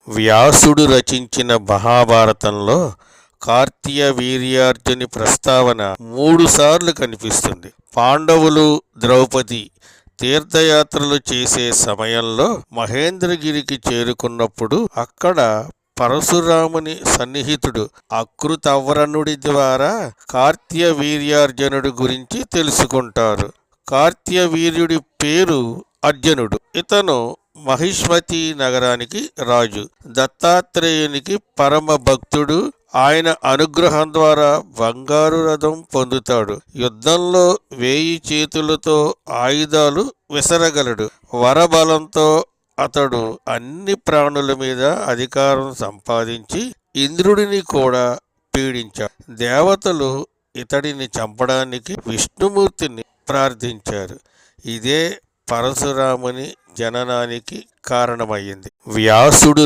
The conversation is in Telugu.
వ్యాసుడు రచించిన మహాభారతంలో కార్తీయ వీర్యార్జుని ప్రస్తావన 3 సార్లు కనిపిస్తుంది. పాండవులు, ద్రౌపది తీర్థయాత్రలు చేసే సమయంలో మహేంద్రగిరికి చేరుకున్నప్పుడు అక్కడ పరశురాముని సన్నిహితుడు అకృతవ్రనుడి ద్వారా కార్తీయ వీర్యార్జునుడి గురించి తెలుసుకుంటారు. కార్తీయ వీర్యుడి పేరు అర్జునుడు. ఇతను మహిష్మతి నగరానికి రాజు. దత్తాత్రేయునికి పరమ భక్తుడు. ఆయన అనుగ్రహం ద్వారా బంగారు రథం పొందుతాడు. యుద్ధంలో 1000 చేతులతో ఆయుధాలు విసరగలడు. వరబలంతో అతడు అన్ని ప్రాణుల మీద అధికారం సంపాదించి ఇంద్రుడిని కూడా పీడించాడు. దేవతలు ఇతడిని చంపడానికి విష్ణుమూర్తిని ప్రార్థించారు. ఇదే పరశురాముని జననానికి కారణమయ్యింది. వ్యాసుడు